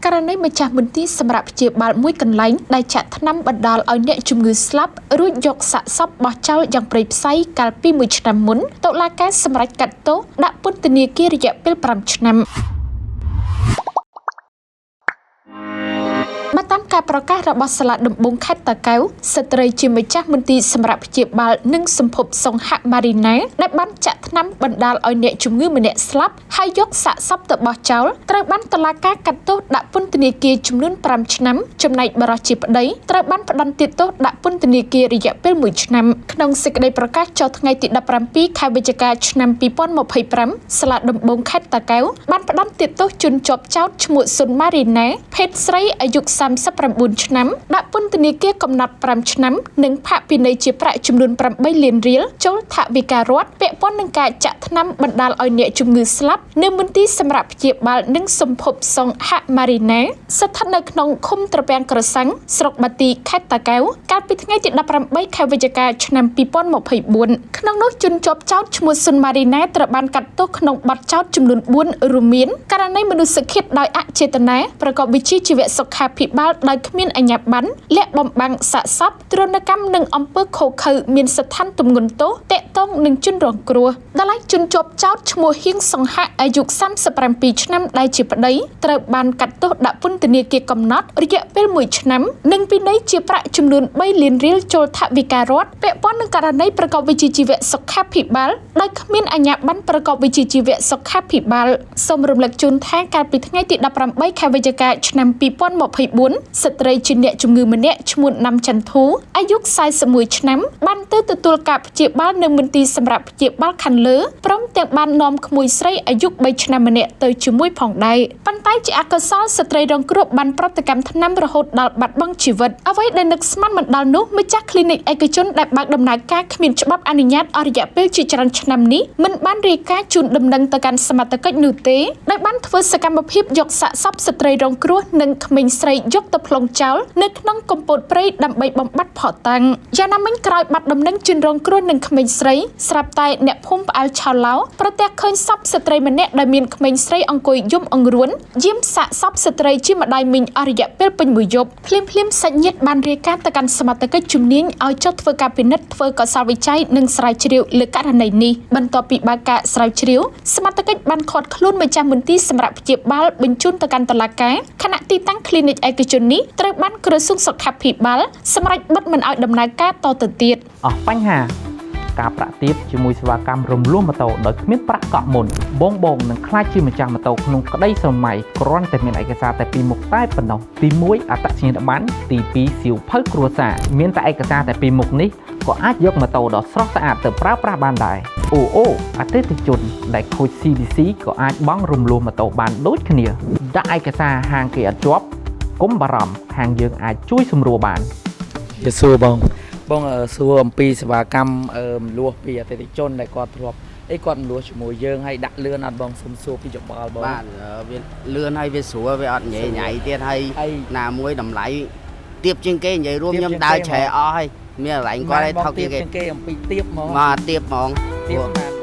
ករណីម្ចាស់មន្ទីរសម្រាប់ព្យាបាលមួយកន្លែងដែលចាក់ថ្នាំបណ្ដាលឲ្យអ្នកជំងឺស្លាប់រួចយកសាកសពបោះចោលយ៉ាងព្រៃផ្សៃកាលពី1ឆ្នាំមុនតុលាការសម្រេចកាត់ទោសដាក់ពន្ធនាគាររយៈពេល5ឆ្នាំមកតាមការប្រកាសរបស់សាលាដំបងខេត្តតាកែវស្ត្រីជាម្ចាស់មន្ទីរសម្រាប់ព្យាបាលនិងសម្ភពសង្ហមារីណាដែលបានចាក់ថ្នាំបណ្ដាលឲ្យអ្នកជំងឺម្នាក់ស្លាប់ហើយយកសាកសពទៅបោះចោលត្រូវបានតុលាការកាត់ទោសដាក់ពន្ធនាគារចំនួន5ឆ្នាំចំណែកបរិសុទ្ធជាប្តីត្រូវបានផ្តន្ទាទោសដាក់ពន្ធនាគាររយៈពេល1ឆ្នាំក្នុងសេចក្តីប្រកាសចុះថ្ងៃទី17ខែវិច្ឆិកាឆ្នាំ2025សាលាដំបងខេត្តតាកែវបានផ្តន្ទាទោសជនជាប់ចោទឈ្មោះសុនម៉ារីណាភេទស្រីអាយុ39ឆ្នាំដាក់ពន្ធនាគារកំណត់5ឆ្នាំនិងផាកពិន័យជាប្រាក់ចំនួន8លានរៀលចូលថវិការដ្ឋពាក់ព័ន្ធនឹងការចាក់ថ្នាំបណ្ដាលឲ្យអ្នកជំងឺស្លាប់នៅមន្ទីរសម្រាប់ព្យាបាលនិងសម្ភពសង្ហមារីណាស្ថិតនៅក្នុងឃុំត្រពាំងក្រសាំងស្រុកបាទីខេត្តតាកែវកាលពីថ្ងៃទី18ខែវិច្ឆិកាឆ្នាំ2024ក្នុងនោះជនជាប់ចោទឈ្មោះសុនម៉ារីណាត្រូវបានកាត់ទោសក្នុងបទចោទចំនួន4រួមមានករណីមនុស្សឃាតដោយអចេតនាប្រកបវិជ្ជាជីវៈសុខាភិបាលដោយគ្មានអាជ្ញាប័ណ្ណលាក់បំបាំងសាកសពទ្រនកម្មនិងអំពើខុសខើមានស្ថានទម្ងន់ទោសតាក់ទងនឹងជនរងគ្រោះដែលឯជនជាប់ចោទឈ្មោះហៀងសង្ហអាយុ37ឆ្នាំដែលជាប្តីត្រូវបានកាត់ទោសដាក់ពន្ធនាគារកំណត់រយៈពេល1ឆ្នាំនិងពិន័យជាប្រាក់ចំនួន3លានរៀលចូលថវិការដ្ឋពាក់ព័ន្ធនឹងករណីប្រកបវិជ្ជាជីវៈសុខាភិបាលដោយគ្មានអាជ្ញាប័ណ្ណប្រកបវិជ្ជាជីវៈសុខាភិបាលសូមរំលឹកជូនថាកាលពីថ្ងៃទី18ខែវិច្ឆិកាឆ្នាំ2024ស្ត្រីជាអ្នកជំងឺម្នាក់ឈ្មោះណាំចន្ទធូអាយុ41ឆ្នាំបានទៅទទួលការព្យាបាលនៅមន្ទីរសម្រាប់ព្យាបាលខាងលើព្រមទាំងបាននាំក្មួយស្រីអាយុ3ឆ្នាំម្នាក់ទៅជាមួយផងដែរប៉ុន្តែជាអកុសលស្ត្រីរងគ្រោះបានប្រតិកម្មថ្នាំរហូតដល់បាត់បង់ជីវិតអ្វីដែលនឹកស្មានមិនដល់នោះម្ចាស់ clinic ឯកជនដែលបើកដំណើរការគ្មានច្បាប់អនុញ្ញាតអស់រយៈពេលជាច្រើនឆ្នាំនេះមិនបានរាយការណ៍ជូនដំណឹងទៅកាន់សមត្ថកិច្ចនោះទេដោយបានធ្វើសកម្មភាពយកសាកសពស្ត្រីរងគ្រោះនិងក្មេងស្រីយកទៅប្លង់ចោលនៅក្នុងកំពតព្រៃដើម្បីបំបត្តិផតាំងយ៉ាងណាមិញក្រោយបាត់ដំណឹងជនរងគ្រោះនិងក្មេងស្រីស្រាប់តែអ្នកភូមិផ្អើលឆោឡោប្រទះឃើញសពស្ត្រីម្នាក់ដែលមានក្មេងស្រីអង្គុយយំអង្រួនយាមសាកសពស្ត្រីជាម្ដាយមីងអស់រយៈពេលពេញមួយយប់ភ្លាមសាច់ញាតិបានរាយការណ៍ទៅកាន់សមត្ថកិច្ចជំនាញឲ្យចុះធ្វើការពិនិត្យធ្វើកសលវិច័យនិងស្រាវជ្រាវលើករណីនេះបន្ទាប់ពីបើកការស្រាវជ្រាវសមត្ថកិច្ចបានឃាត់ខ្លួនម្ចាស់មន្ទីរសម្រាប់ព្យាបាលបញ្ជូនទៅកាន់តុលាការខណៈទីតាំង clinic ឯកជននេះត្រូវបានក្រសួងសុខាភិបាលសម្រេចបិទមិនឲ្យដំណើរការតទៅទៀតអស់បញ្ហាការប្រាក់ទាបជាមួយសេវាកម្មរំលោះម៉ូតូដោយគ្មានប្រាក់កក់មុនបងនឹងខ្លាចជាម្ចាស់ម៉ូតូក្នុងក្តីស្រមៃគ្រាន់តែមានឯកសារតែពីរមុខតែប៉ុណ្ណោះទី1អត្តសញ្ញាណប័ណ្ណទី2សៀវភៅគ្រួសារមានតែឯកសារតែពីរមុខនេះក៏អាចយកម៉ូតូដ៏ស្រស់ស្អាតទៅប្រើប្រាស់បានដែរអូអតិថិជនដែលខូច CVC ក៏អាចបង់រំលោះម៉ូតូបានដូចគ្នាដាក់ឯកសារហាងគេអត់ជាប់កុំបារម្ភហាងយើងអាចជួយសម្រួលបានសួរបងសួរអំពីសេវាកម្មមលួសពីអតិថិជនដែលគាត់ធ្លាប់គាត់មលួសជាមួយយើងហើយដាក់លឿនអត់បងសុំសួរពីច្បល់បងបាទវាលឿនហើយវាស្រួលវាអត់ញ៉ៃទៀតហើយណាមួយតម្លៃទៀបជាងគេនិយាយរួមខ្ញុំដើរឆែអស់ហើយមានកន្លែងគាត់ឲ្យថោកជាងគេអំពីទៀបហ្មងបាទទៀបហ្មងទៀប